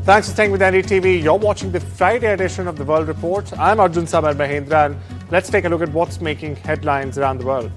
Thanks for staying with NDTV. You're watching the Friday edition of the World Report. I'm Arjun, Samar, Mahendran. Let's take a look at what's making headlines around the world.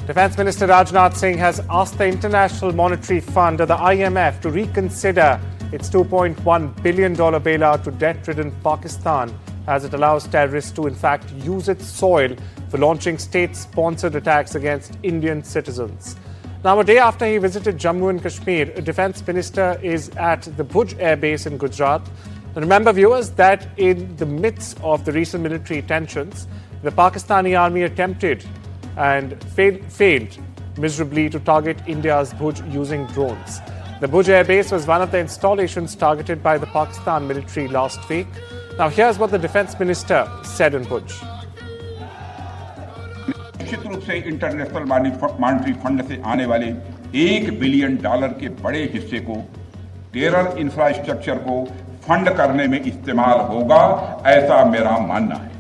Defence Minister Rajnath Singh has asked the International Monetary Fund, or the IMF, to reconsider its $2.1 billion bailout to debt-ridden Pakistan, as it allows terrorists to in fact use its soil for launching state-sponsored attacks against Indian citizens. Now, a day after he visited Jammu and Kashmir, a defence minister is at the Bhuj Air Base in Gujarat. Remember, viewers, that in the midst of the recent military tensions, the Pakistani army attempted and failed miserably to target India's Bhuj using drones. The Bhuj Air Base was one of the installations targeted by the Pakistan military last week. Now, here's what the defence minister said in Bhuj. निश्चित रूप से international monetary fund से आने वाले $1 billion के बड़े हिस्से को टेरर इंफ्रास्ट्रक्चर को फंड करने में इस्तेमाल होगा, ऐसा मेरा मानना है।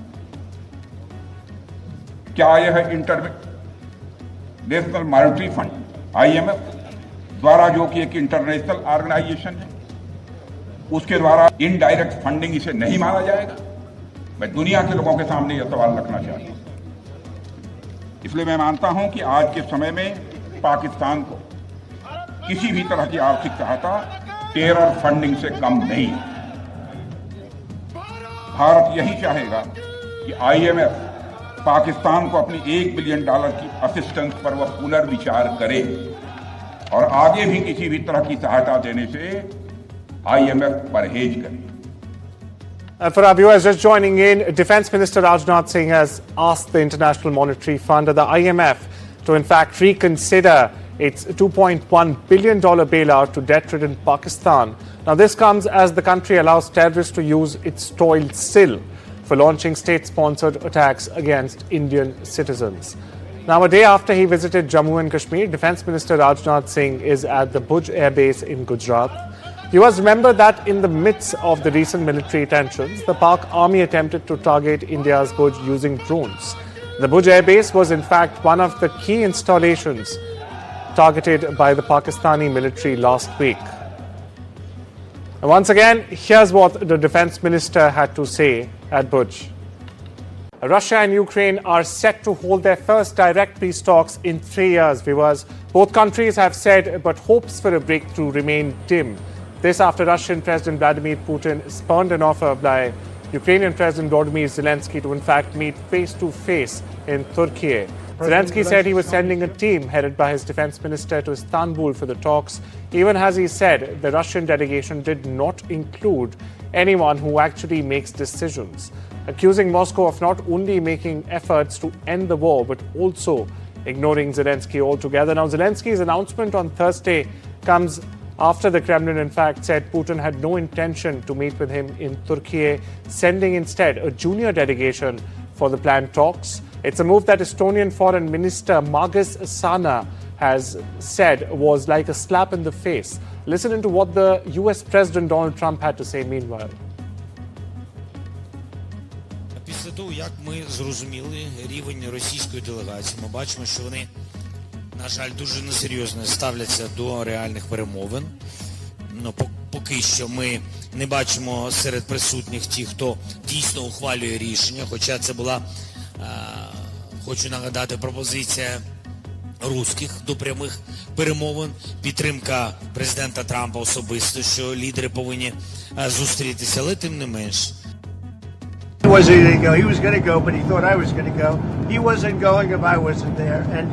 क्या यह इंटरनेशनल मॉनेटरी फंड IMF द्वारा, जो कि एक इंटरनेशनल ऑर्गेनाइजेशन है, उसके द्वारा इनडायरेक्ट फंडिंग इसे नहीं माना जाएगा? मैं दुनिया के लोगों के सामने यह सवाल रखना चाहता हूं। इसलिए मैं मानता हूं कि आज के समय में पाकिस्तान को किसी भी तरह की आर्थिक सहायता टेरर फंडिंग से कम नहीं है। भारत यही चाहेगा कि IMF पाकिस्तान को अपनी $1 बिलियन की असिस्टेंस पर वह पुनर्विचार करे और आगे भी किसी भी तरह की सहायता देने से IMF परहेज करे। And for our viewers just joining in, Defence Minister Rajnath Singh has asked the International Monetary Fund, or the IMF, to in fact reconsider its $2.1 billion bailout to debt-ridden Pakistan. Now, this comes as the country allows terrorists to use its toiled sill for launching state-sponsored attacks against Indian citizens. Now, a day after he visited Jammu and Kashmir, Defence Minister Rajnath Singh is at the Bhuj Air Base in Gujarat. You must remember that in the midst of the recent military tensions, the Pak army attempted to target India's Bhuj using drones. The Bhuj Air Base was in fact one of the key installations targeted by the Pakistani military last week. And once again, here's what the defence minister had to say at Bhuj. Russia and Ukraine are set to hold their first direct peace talks in 3 years, viewers. Both countries have said, but hopes for a breakthrough remain dim. This after Russian President Vladimir Putin spurned an offer by Ukrainian President Volodymyr Zelensky to in fact meet face-to-face in Turkey. Zelensky said he was sending a team headed by his defense minister to Istanbul for the talks, even as he said the Russian delegation did not include anyone who actually makes decisions, accusing Moscow of not only making efforts to end the war but also ignoring Zelensky altogether. Now, Zelensky's announcement on Thursday comes after the Kremlin, in fact, said Putin had no intention to meet with him in Turkey, sending instead a junior delegation for the planned talks. It's a move that Estonian Foreign Minister Margus Sana has said was like a slap in the face. Listen into what the US President Donald Trump had to say meanwhile. Після того, як ми зрозуміли рівень російської делегації, ми бачимо, що вони, на жаль, дуже несерйозно ставляться до реальних перемовин. Ну, поки що ми не бачимо серед присутніх ті, хто дійсно ухвалює рішення, хоча це була, хочу нагадати, пропозиція русських до прямих перемовин, підтримка президента Трампа особисто, що лідери повинні зустрітися, але тим не менш. He wasn't going to go. He was going to go, but he thought I was going to go. He wasn't going if I wasn't there. And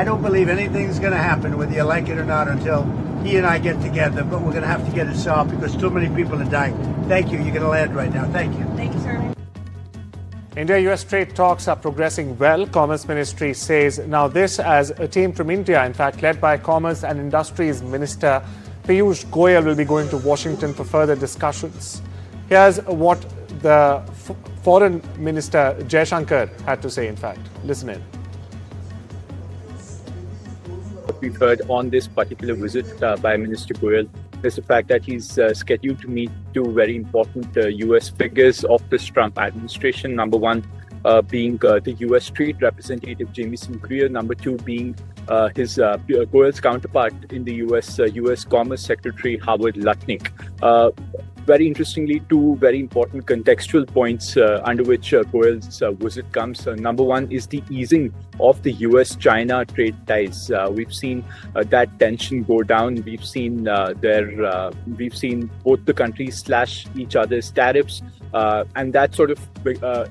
I don't believe anything's going to happen, whether you like it or not, until he and I get together. But we're going to have to get it solved because too many people are dying. Thank you. You're going to land right now. Thank you. Thank you, sir. India-US trade talks are progressing well, Commerce Ministry says. Now this as a team from India, in fact, led by Commerce and Industries Minister Piyush Goyal, will be going to Washington for further discussions. Here's what the Foreign Minister Jaishankar had to say, in fact. Listen in. What we've heard on this particular visit by Minister Goyal is the fact that he's scheduled to meet two very important US figures of this Trump administration. Number one being the US Trade Representative Jamieson Greer. Number two being Goyal's counterpart in the U.S. Commerce Secretary Howard Lutnick. Very interestingly, two very important contextual points under which Goyal's visit comes. Number one is the easing of the US-China trade ties. We've seen that tension go down. We've seen both the countries slash each other's tariffs, and that sort of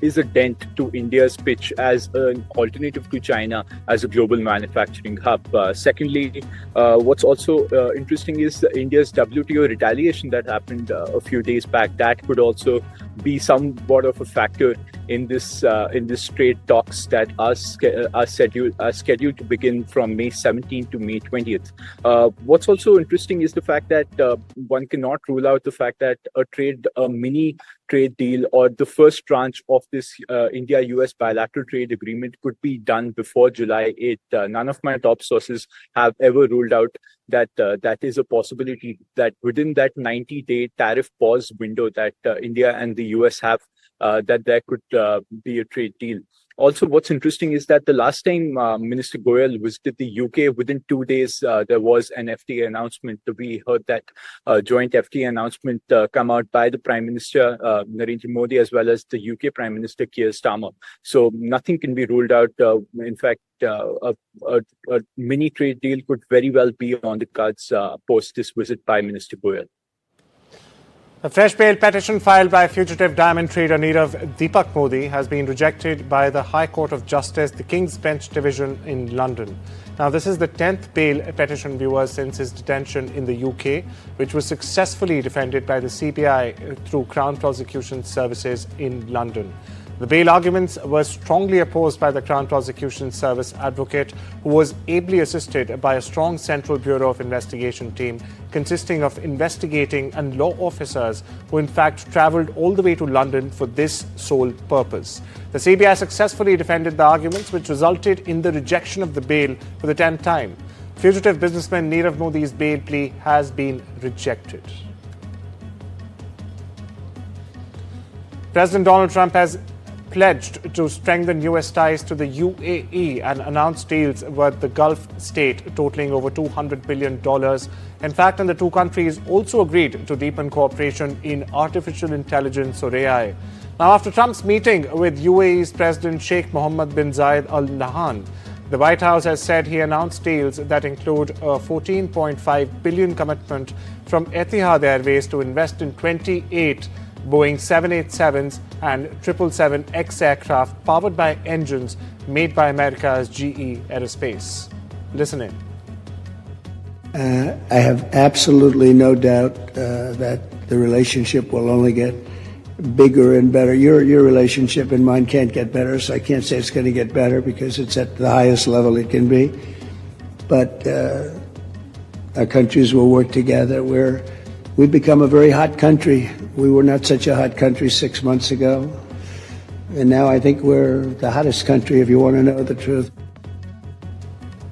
is a dent to India's pitch as an alternative to China as a global manufacturing hub. Secondly, what's also interesting is India's WTO retaliation that happened a few days back. That could also be somewhat of a factor in this trade talks that are scheduled to begin from May 17th to May 20th. What's also interesting is the fact that one cannot rule out the fact that a mini trade deal or the first tranche of this India-US bilateral trade agreement could be done before July 8th. None of my top sources have ever ruled out that that is a possibility, that within that 90-day tariff pause window that India and the US have, that there could be a trade deal. Also, what's interesting is that the last time Minister Goyal visited the UK, within 2 days, there was an FTA announcement. We heard that joint FTA announcement come out by the Prime Minister, Narendra Modi, as well as the UK Prime Minister, Keir Starmer. So nothing can be ruled out. In fact, a mini trade deal could very well be on the cards post this visit by Minister Goyal. A fresh bail petition filed by fugitive diamond trader Nirav Deepak Modi has been rejected by the High Court of Justice, the King's Bench Division in London. Now, this is the 10th bail petition, viewers, since his detention in the UK, which was successfully defended by the CBI through Crown Prosecution Services in London. The bail arguments were strongly opposed by the Crown Prosecution Service advocate, who was ably assisted by a strong Central Bureau of Investigation team consisting of investigating and law officers who in fact travelled all the way to London for this sole purpose. The CBI successfully defended the arguments, which resulted in the rejection of the bail for the 10th time. Fugitive businessman Nirav Modi's bail plea has been rejected. President Donald Trump has pledged to strengthen US ties to the UAE and announced deals with the Gulf state totaling over $200 billion. In fact, and the two countries also agreed to deepen cooperation in artificial intelligence, or AI. Now, after Trump's meeting with UAE's President Sheikh Mohammed bin Zayed Al Nahyan, the White House has said he announced deals that include a $14.5 billion commitment from Etihad Airways to invest in 28 Boeing 787s and 777X aircraft powered by engines made by America's GE Aerospace. Listen in. I have absolutely no doubt that the relationship will only get bigger and better. Your relationship and mine can't get better, so I can't say it's going to get better because it's at the highest level it can be. But our countries will work together. We've become a very hot country. We were not such a hot country 6 months ago. And now I think we're the hottest country, if you want to know the truth.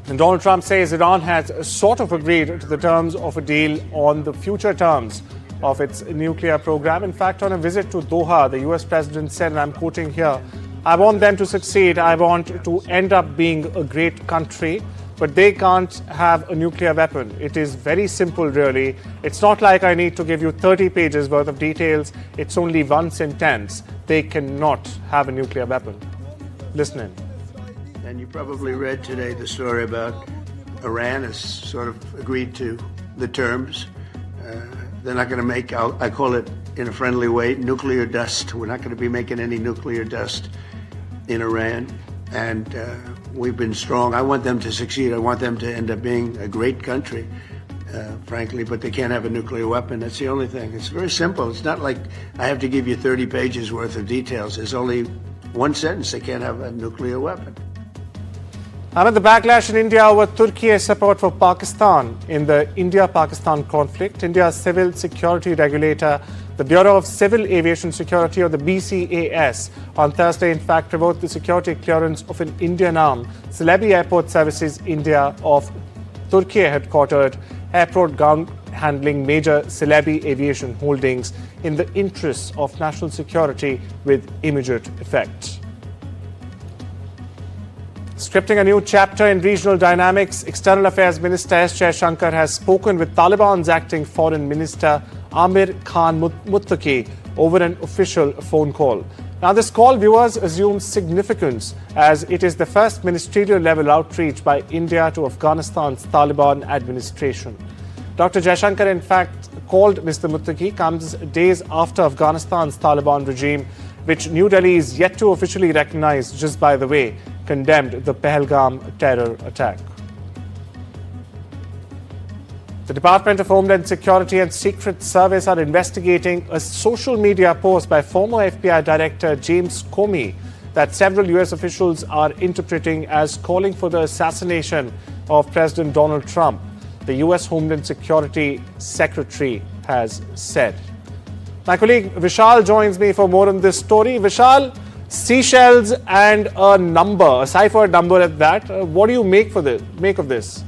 And Donald Trump says Iran has sort of agreed to the terms of a deal on the future terms of its nuclear program. In fact, on a visit to Doha, the US president said, and I'm quoting here, "I want them to succeed. I want to end up being a great country. But they can't have a nuclear weapon. It is very simple, really. It's not like I need to give you 30 pages worth of details. It's only one sentence. They cannot have a nuclear weapon." Listen in. And you probably read today the story about Iran has sort of agreed to the terms. They're not going to make, I call it in a friendly way, nuclear dust. We're not going to be making any nuclear dust in Iran. And we've been strong. I want them to succeed. I want them to end up being a great country, frankly, but they can't have a nuclear weapon. That's the only thing. It's very simple. It's not like I have to give you 30 pages worth of details. There's only one sentence. They can't have a nuclear weapon. Amid the backlash in India over Turkey's support for Pakistan in the India-Pakistan conflict, India's civil security regulator, the Bureau of Civil Aviation Security, or the BCAS, on Thursday, in fact, revoked the security clearance of an Indian arm, Celebi Airport Services India of Turkey headquartered airport ground handling major Celebi aviation holdings in the interests of national security with immediate effect. Scripting a new chapter in regional dynamics, External Affairs Minister S. Jaishankar has spoken with Taliban's acting Foreign Minister Amir Khan Muttaqi over an official phone call. Now, this call, viewers, assumes significance as it is the first ministerial level outreach by India to Afghanistan's Taliban administration. Dr. Jaishankar, in fact, called Mr. Muttaqi comes days after Afghanistan's Taliban regime, which New Delhi is yet to officially recognize, just by the way, condemned the Pahalgam terror attack. The Department of Homeland Security and Secret Service are investigating a social media post by former FBI Director James Comey that several US officials are interpreting as calling for the assassination of President Donald Trump, the US Homeland Security Secretary has said. My colleague Vishal joins me for more on this story. Vishal, seashells and a number, a cipher number at that. What do you make of this?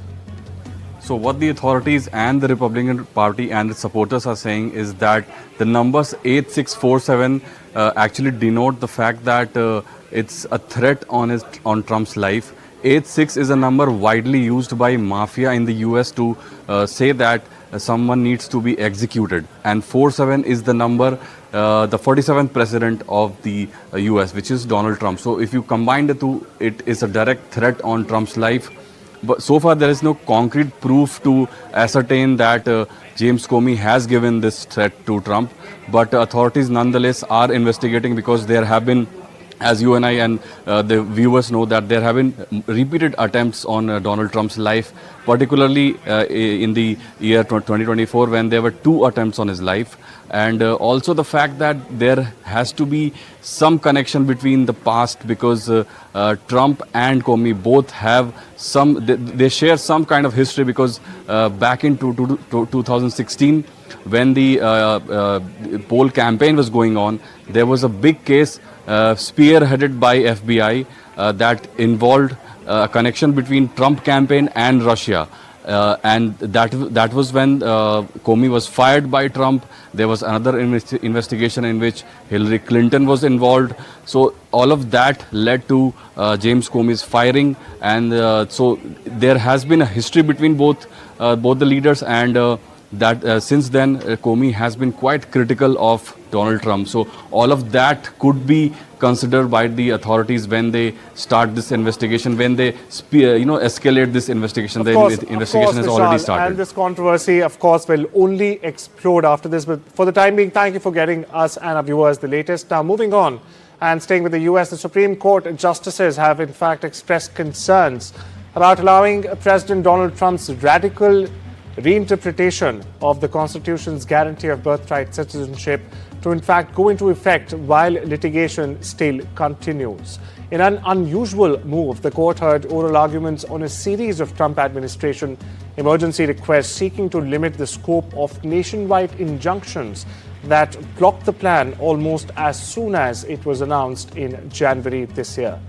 So what the authorities and the Republican Party and its supporters are saying is that the numbers 8647 actually denote the fact that it's a threat on Trump's life. 86 is a number widely used by mafia in the US to say that someone needs to be executed. And 47 is the number, the 47th president of the US, which is Donald Trump. So if you combine the two, it is a direct threat on Trump's life. But so far, there is no concrete proof to ascertain that James Comey has given this threat to Trump. But authorities nonetheless are investigating because there have been, as you and I and the viewers know, that there have been repeated attempts on Donald Trump's life, particularly in the year 2024 when there were 2 attempts on his life. And also the fact that there has to be some connection between the past because Trump and Comey both have they share some kind of history because back in 2016 when the poll campaign was going on, there was a big case spearheaded by FBI that involved a connection between Trump campaign and Russia. And that was when Comey was fired by Trump. There was another investigation in which Hillary Clinton was involved. So all of that led to James Comey's firing. And so there has been a history between both the leaders, and that since then Comey has been quite critical of Donald Trump. So all of that could be considered by the authorities when they start this investigation, when they escalate this investigation. The investigation has already started. And this controversy, of course, will only explode after this. But for the time being, thank you for getting us and our viewers the latest. Now, moving on and staying with the US, the Supreme Court justices have in fact expressed concerns about allowing President Donald Trump's radical reinterpretation of the Constitution's guarantee of birthright citizenship to in fact go into effect while litigation still continues. In an unusual move, the court heard oral arguments on a series of Trump administration emergency requests seeking to limit the scope of nationwide injunctions that blocked the plan almost as soon as it was announced in January this year.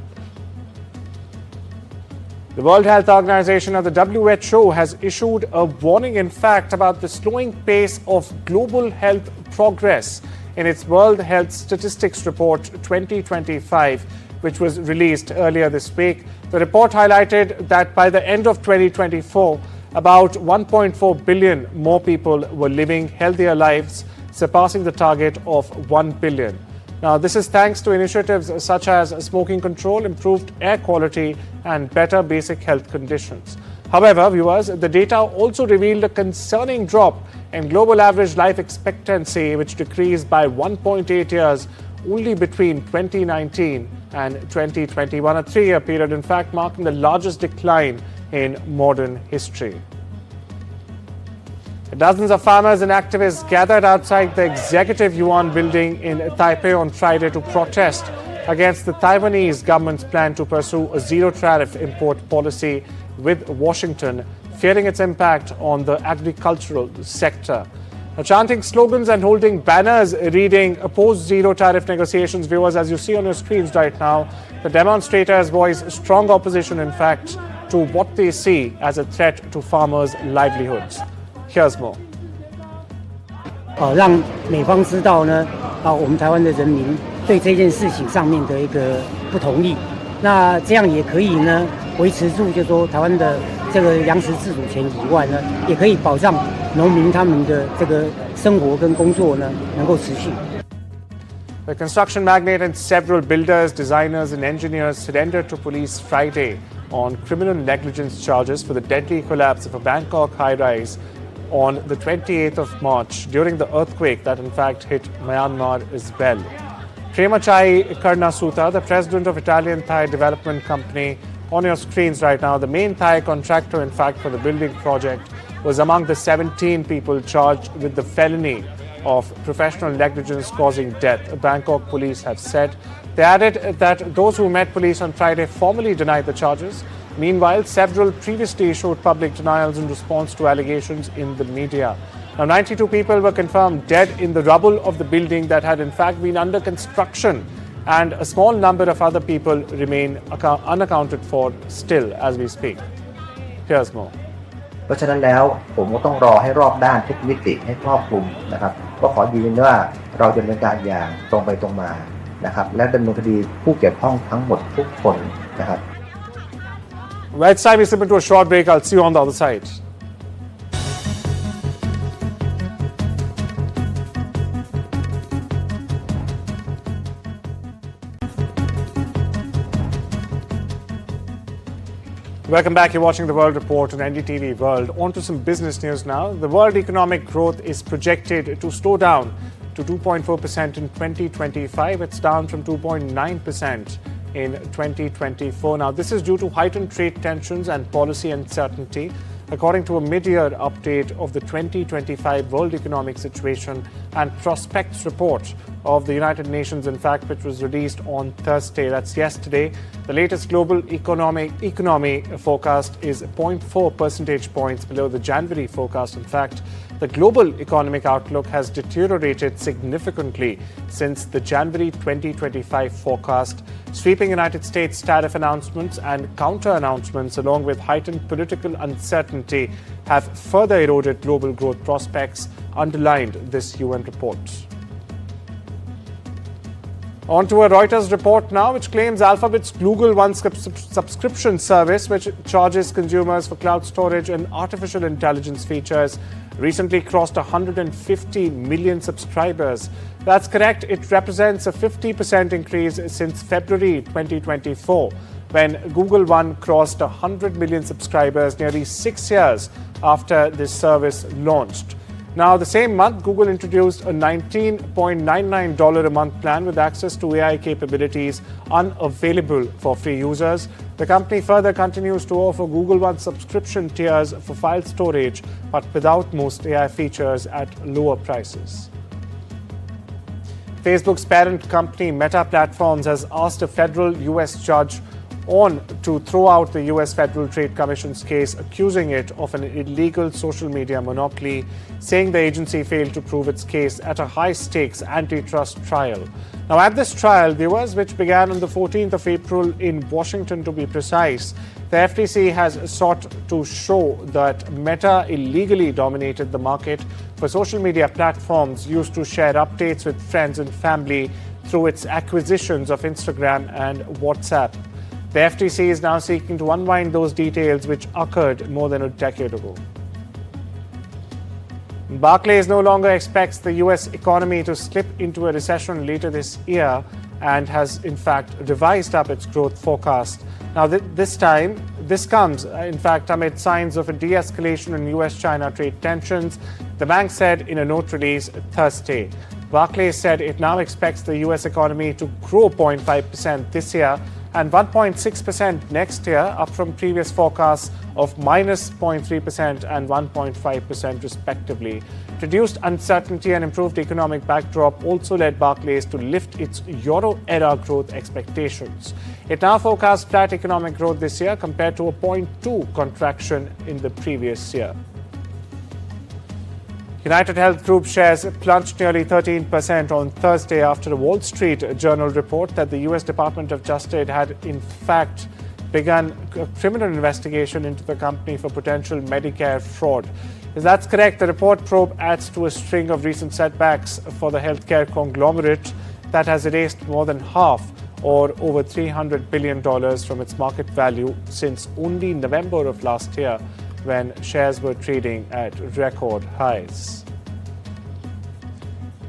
The World Health Organization, or the WHO, has issued a warning, in fact, about the slowing pace of global health progress in its World Health Statistics Report 2025, which was released earlier this week. The report highlighted that by the end of 2024, about 1.4 billion more people were living healthier lives, surpassing the target of 1 billion. Now, this is thanks to initiatives such as smoking control, improved air quality, and better basic health conditions. However, viewers, the data also revealed a concerning drop in global average life expectancy, which decreased by 1.8 years only between 2019 and 2021, a 3-year period, in fact, marking the largest decline in modern history. Dozens of farmers and activists gathered outside the Executive Yuan building in Taipei on Friday to protest against the Taiwanese government's plan to pursue a zero-tariff import policy with Washington, fearing its impact on the agricultural sector. Now, chanting slogans and holding banners reading opposed zero-tariff negotiations, viewers, as you see on your screens right now, the demonstrators voice strong opposition, in fact, to what they see as a threat to farmers' livelihoods. Here's more. 让美方知道呢，我们台湾的人民对这件事情上面的一个不同意。那这样也可以呢维持住，就是说台湾的这个粮食自主权以外呢，也可以保障农民他们的这个生活跟工作呢能够持续。The construction magnate and several builders, designers and engineers surrendered to police Friday on criminal negligence charges for the deadly collapse of a Bangkok high-rise on the 28th of March during the earthquake that in fact hit Myanmar as well. Premachai Karnasuta, the president of Italian Thai Development Company, on your screens right now, the main Thai contractor in fact for the building project, was among the 17 people charged with the felony of professional negligence causing death, Bangkok police have said. They added that those who met police on Friday formally denied the charges. Meanwhile, several previously issued public denials in response to allegations in the media. Now, 92 people were confirmed dead in the rubble of the building that had in fact been under construction, and a small number of other people remain unaccounted for still as we speak. Here's more. เพราะฉะนั้นแล้วผมก็ต้องรอให้รอบด้านทุกมิติให้ครอบคลุมนะครับก็ขอยืนยันว่าเราจะดำเนินการอย่างตรงไปตรงมานะครับและดำเนินคดีผู้เกี่ยวข้องทั้งหมดทุกคนนะครับ Well, it's time we slip into a short break. I'll see you on the other side. Welcome back. You're watching the World Report on NDTV World. On to some business news now. The world economic growth is projected to slow down to 2.4% in 2025. It's down from 2.9% in 2024. Now, this is due to heightened trade tensions and policy uncertainty, according to a mid-year update of the 2025 World Economic Situation and Prospects Report of the United Nations, in fact, which was released on Thursday. That's yesterday. The latest global economy forecast is 0.4 percentage points below the January forecast. In fact, the global economic outlook has deteriorated significantly since the January 2025 forecast. Sweeping United States tariff announcements and counter-announcements, along with heightened political uncertainty, have further eroded global growth prospects, underlined this UN report. On to a Reuters report now, which claims Alphabet's Google One subscription service, which charges consumers for cloud storage and artificial intelligence features, recently crossed 150 million subscribers. That's correct. It represents a 50% increase since February 2024, when Google One crossed 100 million subscribers nearly 6 years after this service launched. Now, the same month, Google introduced a $19.99 a month plan with access to AI capabilities unavailable for free users. The company further continues to offer Google One subscription tiers for file storage, but without most AI features at lower prices. Facebook's parent company Meta Platforms has asked a federal U.S. judge to throw out the U.S. Federal Trade Commission's case, accusing it of an illegal social media monopoly, saying the agency failed to prove its case at a high-stakes antitrust trial. Now, at this trial, viewers, which began on the 14th of April in Washington to be precise, the FTC has sought to show that Meta illegally dominated the market for social media platforms used to share updates with friends and family through its acquisitions of Instagram and WhatsApp. The FTC is now seeking to unwind those details which occurred more than a decade ago. Barclays no longer expects the US economy to slip into a recession later this year and has in fact revised up its growth forecast. Now this comes in fact amid signs of a de-escalation in US-China trade tensions, the bank said in a note release Thursday. Barclays said it now expects the US economy to grow 0.5% this year and 1.6% next year, up from previous forecasts of minus 0.3% and 1.5% respectively. Reduced uncertainty and improved economic backdrop also led Barclays to lift its Euro-era growth expectations. It now forecasts flat economic growth this year compared to a 0.2 contraction in the previous year. United Health Group shares plunged nearly 13% on Thursday after a Wall Street Journal report that the US Department of Justice had in fact begun a criminal investigation into the company for potential Medicare fraud. If that's correct, the report probe adds to a string of recent setbacks for the healthcare conglomerate that has erased more than half or over $300 billion from its market value since only November of last year, when shares were trading at record highs.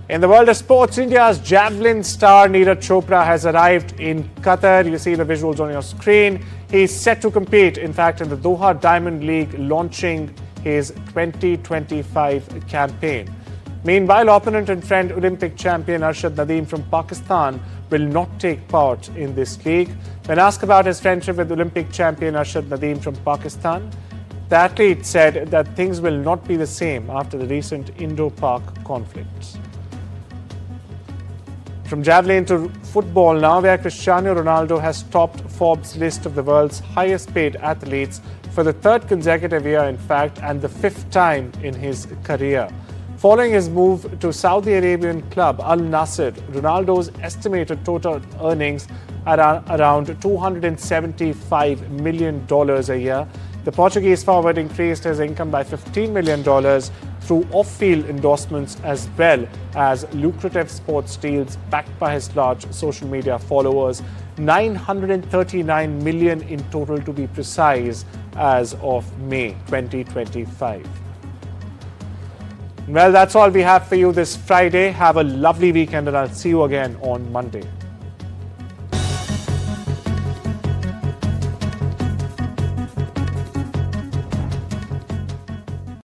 In the world of sports, India's javelin star Neeraj Chopra has arrived in Qatar. You see the visuals on your screen. He's set to compete, in fact, in the Doha Diamond League, launching his 2025 campaign. Meanwhile, opponent and friend Olympic champion Arshad Nadeem from Pakistan will not take part in this league. When asked about his friendship with Olympic champion Arshad Nadeem from Pakistan, the athlete said that things will not be the same after the recent Indo-Pak conflicts. From javelin to football now, where Cristiano Ronaldo has topped Forbes' list of the world's highest paid athletes for the third consecutive year, in fact, and the fifth time in his career. Following his move to Saudi Arabian club Al Nassr, Ronaldo's estimated total earnings are around $275 million a year. The Portuguese forward increased his income by $15 million through off-field endorsements as well as lucrative sports deals backed by his large social media followers, 939 million in total to be precise as of May 2025. Well, that's all we have for you this Friday. Have a lovely weekend and I'll see you again on Monday.